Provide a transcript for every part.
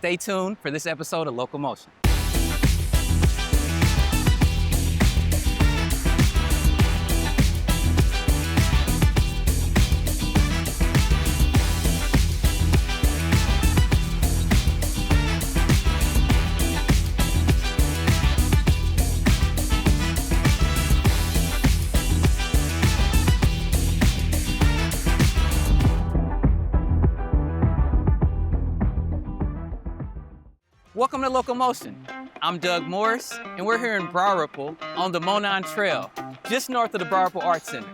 Stay tuned for this episode of LOCALMOTION. Welcome to LOCALMOTION. I'm Doug Morris, and we're here in Broad Ripple on the Monon Trail, just north of the Broad Ripple Arts Center.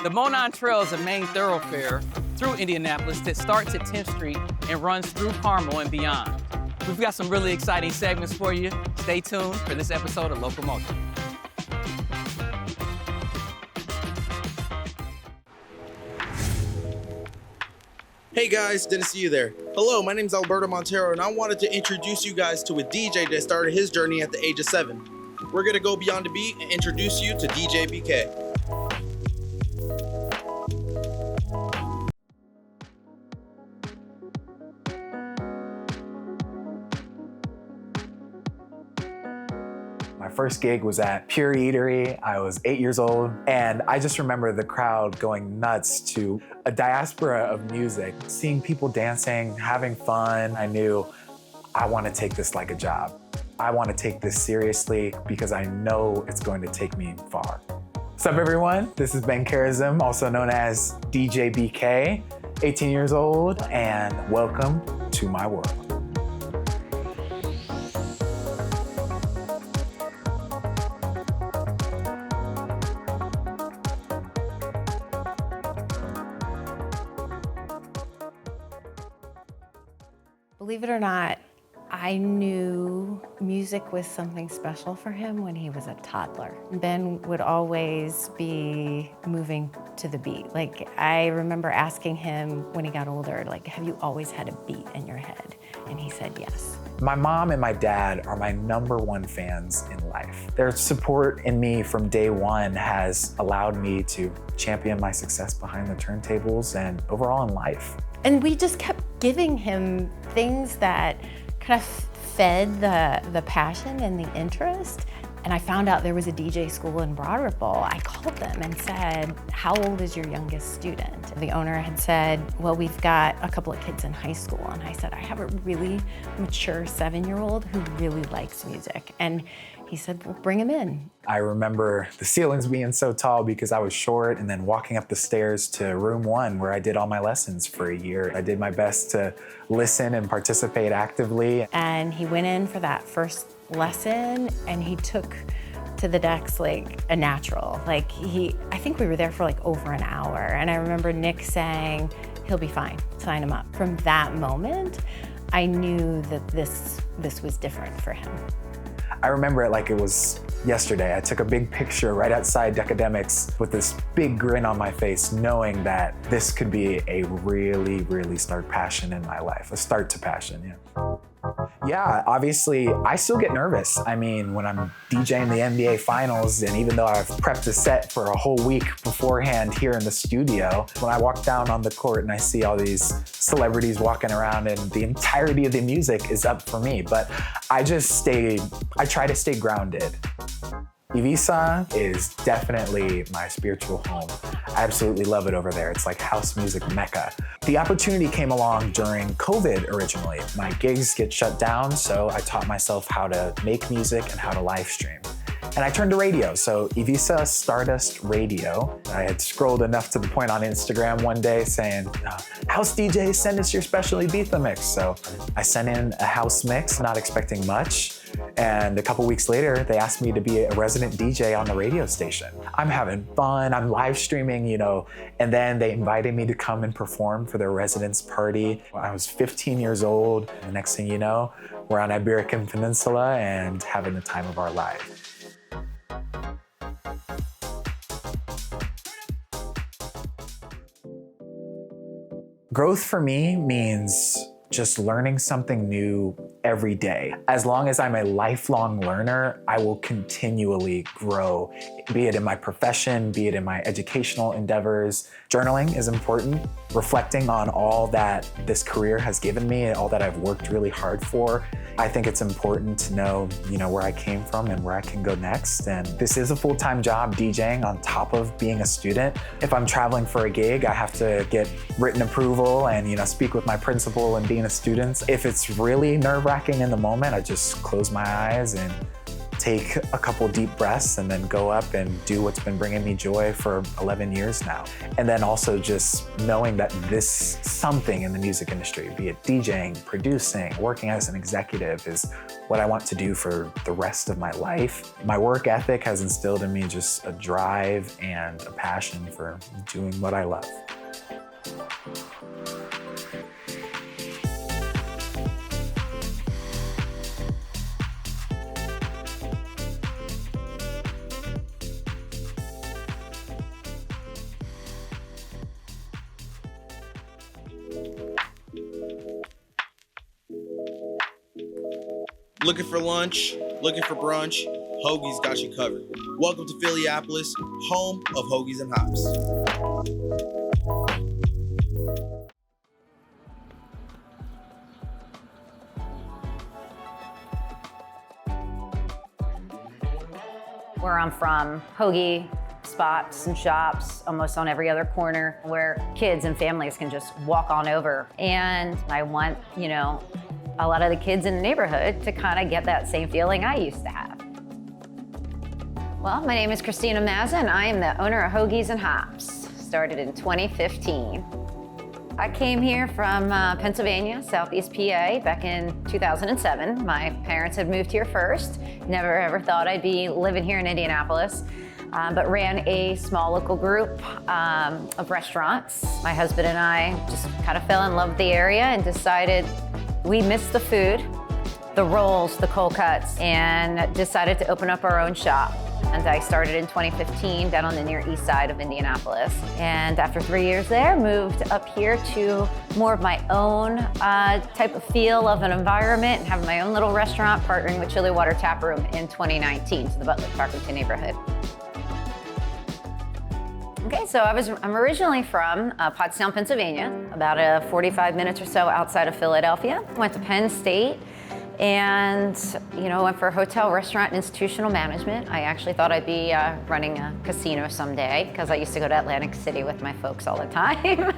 The Monon Trail is a main thoroughfare through Indianapolis that starts at 10th Street and runs through Carmel and beyond. We've got some really exciting segments for you. Stay tuned for this episode of LOCALMOTION. Hey guys, good to see you there. Hello, my name's Alberto Montero, and I wanted to introduce you guys to a DJ that started his journey at the age of 7. We're gonna go beyond the beat and introduce you to DJ BK. My first gig was at Pure Eatery. I was 8 years old, and I just remember the crowd going nuts to a diaspora of music, seeing people dancing, having fun. I knew I want to take this like a job. I want to take this seriously because I know it's going to take me far. What's up, everyone? This is Ben Karazim, also known as DJ BK, 18 years old, and welcome to my world. Believe it or not, I knew music was something special for him when he was a toddler. Ben would always be moving to the beat. Like, I remember asking him when he got older, like, have you always had a beat in your head? And he said yes. My mom and my dad are my #1 fans in life. Their support in me from day one has allowed me to champion my success behind the turntables and overall in life. And we just kept giving him things that kind of fed the passion and the interest. And I found out there was a DJ school in Broad Ripple. I called them and said, how old is your youngest student? The owner had said, well, we've got a couple of kids in high school. And I said, I have a really mature 7-year-old who really likes music. And he said, well, bring him in. I remember the ceilings being so tall because I was short, and then walking up the stairs to room 1 where I did all my lessons for a year. I did my best to listen and participate actively. And he went in for that first lesson and he took to the decks like a natural. Like I think we were there for like over an hour. And I remember Nick saying, he'll be fine, sign him up. From that moment, I knew that this was different for him. I remember it like it was yesterday. I took a big picture right outside Decademics with this big grin on my face, knowing that this could be a really, really start passion in my life, a start to passion, yeah. Yeah, obviously, I still get nervous. I mean, when I'm DJing the NBA Finals, and even though I've prepped a set for a whole week beforehand here in the studio, when I walk down on the court and I see all these celebrities walking around and the entirety of the music is up for me, but I try to stay grounded. Ibiza is definitely my spiritual home. I absolutely love it over there. It's like house music mecca. The opportunity came along during COVID originally. My gigs get shut down, so I taught myself how to make music and how to live stream. And I turned to radio, so Ibiza Stardust Radio. I had scrolled enough to the point on Instagram one day saying, house DJ, send us your special Ibiza mix. So I sent in a house mix, not expecting much. And a couple weeks later, they asked me to be a resident DJ on the radio station. I'm having fun, I'm live streaming, and then they invited me to come and perform for their residence party. I was 15 years old. The next thing you know, we're on Iberican Peninsula and having the time of our life. Growth for me means just learning something new every day. As long as I'm a lifelong learner, I will continually grow, be it in my profession, be it in my educational endeavors. Journaling is important. Reflecting on all that this career has given me and all that I've worked really hard for. I think it's important to know, where I came from and where I can go next. And this is a full-time job, DJing, on top of being a student. If I'm traveling for a gig, I have to get written approval and, speak with my principal and dean of students. If it's really nerve-wracking in the moment, I just close my eyes and take a couple deep breaths and then go up and do what's been bringing me joy for 11 years now. And then also just knowing that this something in the music industry, be it DJing, producing, working as an executive, is what I want to do for the rest of my life. My work ethic has instilled in me just a drive and a passion for doing what I love. Looking for lunch, looking for brunch, Hoagies got you covered. Welcome to Phillypolis, home of Hoagies and Hops. Where I'm from, hoagie spots and shops almost on every other corner where kids and families can just walk on over. And I want, a lot of the kids in the neighborhood to kind of get that same feeling I used to have. Well, my name is Kristina Mazza and I am the owner of Hoagies and Hops. Started in 2015. I came here from Pennsylvania, Southeast PA, back in 2007. My parents had moved here first. Never ever thought I'd be living here in Indianapolis, but ran a small local group of restaurants. My husband and I just kind of fell in love with the area and decided we missed the food, the rolls, the cold cuts, and decided to open up our own shop. And I started in 2015 down on the near east side of Indianapolis. And after 3 years there, moved up here to more of my own type of feel of an environment and having my own little restaurant, partnering with Chili Water Tap Room in 2019 to the Butler-Tarkington neighborhood. Okay, so I'm originally from Pottstown, Pennsylvania, about 45 minutes or so outside of Philadelphia. Went to Penn State and, went for hotel, restaurant, and institutional management. I actually thought I'd be running a casino someday because I used to go to Atlantic City with my folks all the time.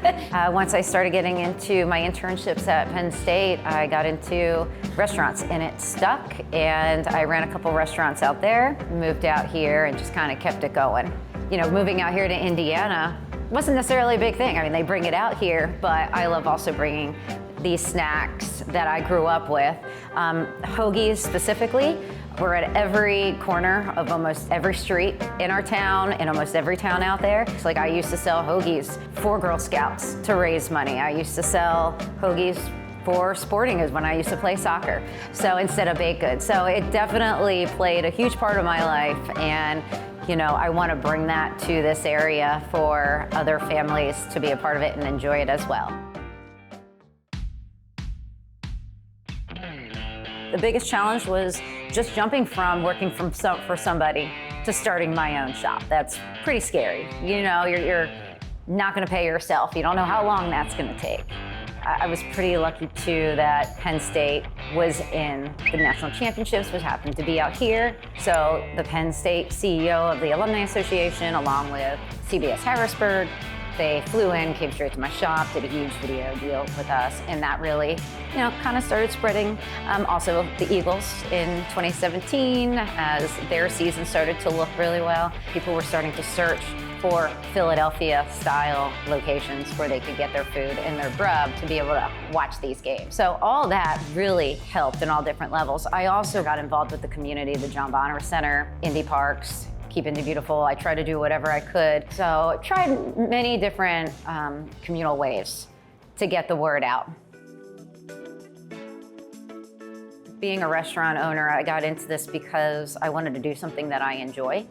Once I started getting into my internships at Penn State, I got into restaurants and it stuck, and I ran a couple restaurants out there, moved out here and just kind of kept it going. Moving out here to Indiana wasn't necessarily a big thing. I mean, they bring it out here, but I love also bringing these snacks that I grew up with. Hoagies specifically, we're at every corner of almost every street in our town, in almost every town out there. It's like I used to sell hoagies for Girl Scouts to raise money. I used to sell hoagies for sporting is when I used to play soccer. So instead of baked goods. So it definitely played a huge part of my life, and I want to bring that to this area for other families to be a part of it and enjoy it as well. The biggest challenge was just jumping from working for somebody to starting my own shop. That's pretty scary. You're not going to pay yourself. You don't know how long that's going to take. I was pretty lucky too that Penn State was in the national championships, which happened to be out here. So the Penn State CEO of the Alumni Association, along with CBS Harrisburg, they flew in, came straight to my shop, did a huge video deal with us, and that really, kind of started spreading. Also, the Eagles in 2017, as their season started to look really well, people were starting to search for Philadelphia-style locations where they could get their food and their grub to be able to watch these games. So all that really helped in all different levels. I also got involved with the community, the John Bonner Center, Indy Parks, Keep Indy Beautiful. I tried to do whatever I could. So I tried many different communal ways to get the word out. Being a restaurant owner, I got into this because I wanted to do something that I enjoy.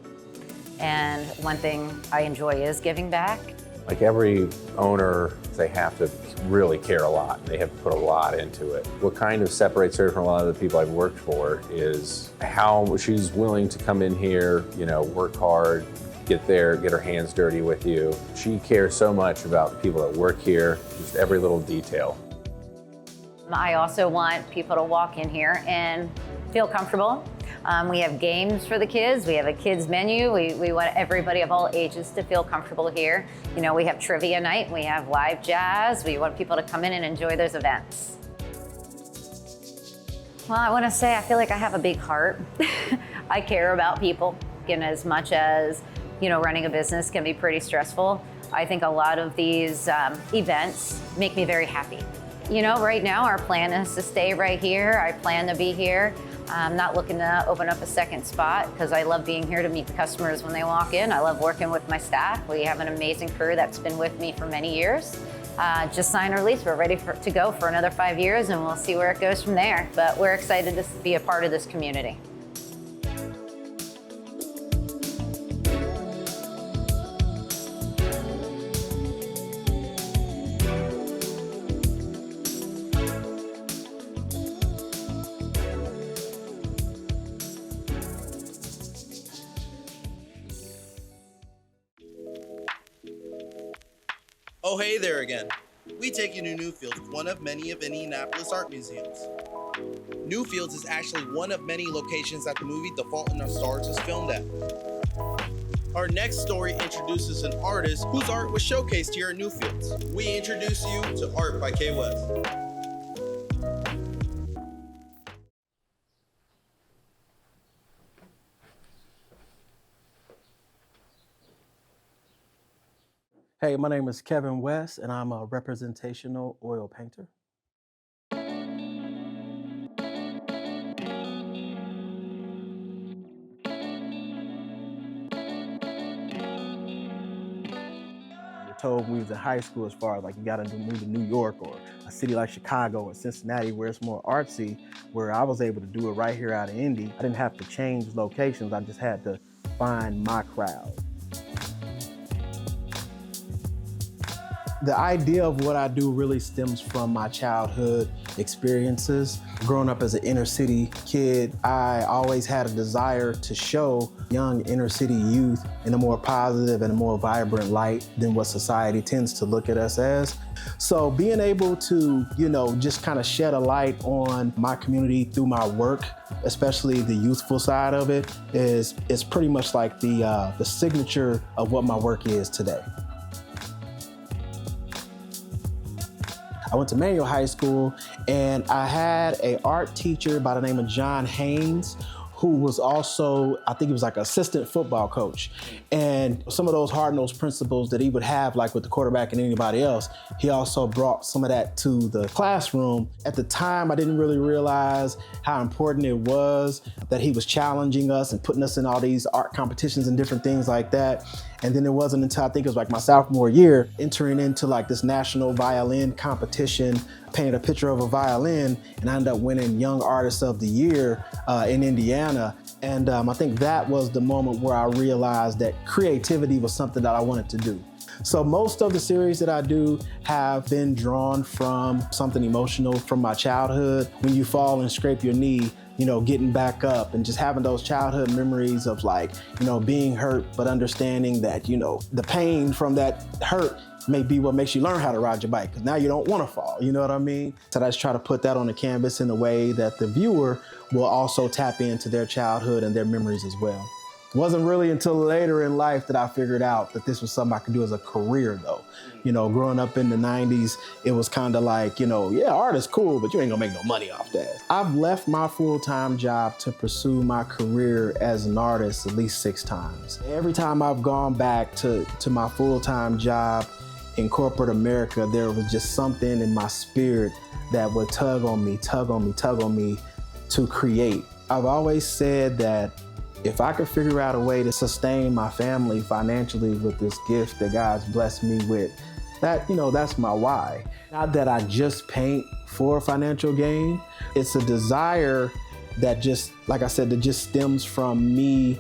And one thing I enjoy is giving back. Like every owner, they have to really care a lot. They have to put a lot into it. What kind of separates her from a lot of the people I've worked for is how she's willing to come in here, work hard, get there, get her hands dirty with you. She cares so much about the people that work here, just every little detail. I also want people to walk in here and feel comfortable. We have games for the kids. We have a kids menu. We want everybody of all ages to feel comfortable here. We have trivia night. We have live jazz. We want people to come in and enjoy those events. Well, I want to say I feel like I have a big heart. I care about people, and as much as, running a business can be pretty stressful, I think a lot of these events make me very happy. Right now our plan is to stay right here. I plan to be here. I'm not looking to open up a second spot because I love being here to meet the customers when they walk in. I love working with my staff. We have an amazing crew that's been with me for many years. Just signed our lease. We're ready to go for another 5 years, and we'll see where it goes from there. But we're excited to be a part of this community. Oh, hey there again. We take you to Newfields, one of many of Indianapolis art museums. Newfields is actually one of many locations that the movie The Fault in Our Stars is filmed at. Our next story introduces an artist whose art was showcased here at Newfields. We introduce you to Art by K. West. Hey, my name is Kevin West, and I'm a representational oil painter. We're told when we was in high school, as far as like you got to move to New York or a city like Chicago or Cincinnati where it's more artsy, where I was able to do it right here out of Indy. I didn't have to change locations, I just had to find my crowd. The idea of what I do really stems from my childhood experiences. Growing up as an inner city kid, I always had a desire to show young inner city youth in a more positive and a more vibrant light than what society tends to look at us as. So being able to, just kind of shed a light on my community through my work, especially the youthful side of it, is pretty much like the signature of what my work is today. I went to Manual High School, and I had an art teacher by the name of John Haynes, who was also, I think he was like an assistant football coach. And some of those hard-nosed principles that he would have, like with the quarterback and anybody else, he also brought some of that to the classroom. At the time, I didn't really realize how important it was that he was challenging us and putting us in all these art competitions and different things like that. And then it wasn't until I think it was like my sophomore year, entering into like this national violin competition, painted a picture of a violin, and I ended up winning Young Artist of the Year in Indiana. And I think that was the moment where I realized that creativity was something that I wanted to do. So most of the series that I do have been drawn from something emotional from my childhood. When you fall and scrape your knee, getting back up and just having those childhood memories of like, being hurt, but understanding that, the pain from that hurt may be what makes you learn how to ride your bike, because now you don't want to fall, you know what I mean? So I just try to put that on the canvas in a way that the viewer will also tap into their childhood and their memories as well. It wasn't really until later in life that I figured out that this was something I could do as a career though. Growing up in the 90s, it was kind of like, yeah, art is cool, but you ain't gonna make no money off that. I've left my full-time job to pursue my career as an artist at least 6 times. Every time I've gone back to my full-time job in corporate America, there was just something in my spirit that would tug on me to create. I've always said that if I could figure out a way to sustain my family financially with this gift that God's blessed me with, that's my why. Not that I just paint for financial gain. It's a desire that just, like I said, that just stems from me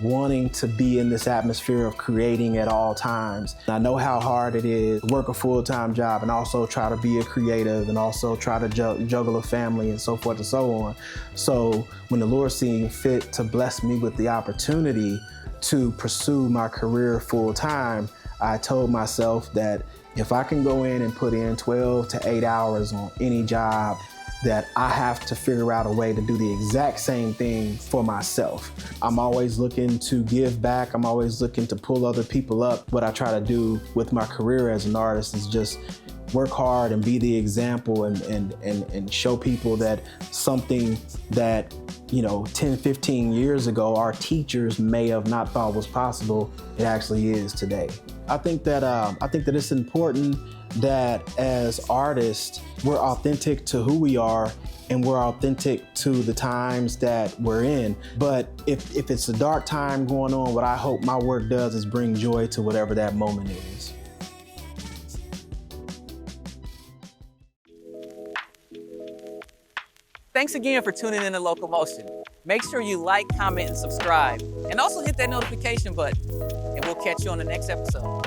wanting to be in this atmosphere of creating at all times. I know how hard it is to work a full-time job and also try to be a creative and also try to juggle a family and so forth and so on. So when the Lord seemed fit to bless me with the opportunity to pursue my career full-time, I told myself that if I can go in and put in 12 to 8 hours on any job, that I have to figure out a way to do the exact same thing for myself. I'm always looking to give back. I'm always looking to pull other people up. What I try to do with my career as an artist is just work hard and be the example and show people that something that, 10, 15 years ago, our teachers may have not thought was possible, it actually is today. I think that it's important that as artists, we're authentic to who we are and we're authentic to the times that we're in. But if it's a dark time going on, what I hope my work does is bring joy to whatever that moment is. Thanks again for tuning in to Locomotion. Make sure you like, comment, and subscribe. And also hit that notification button. And we'll catch you on the next episode.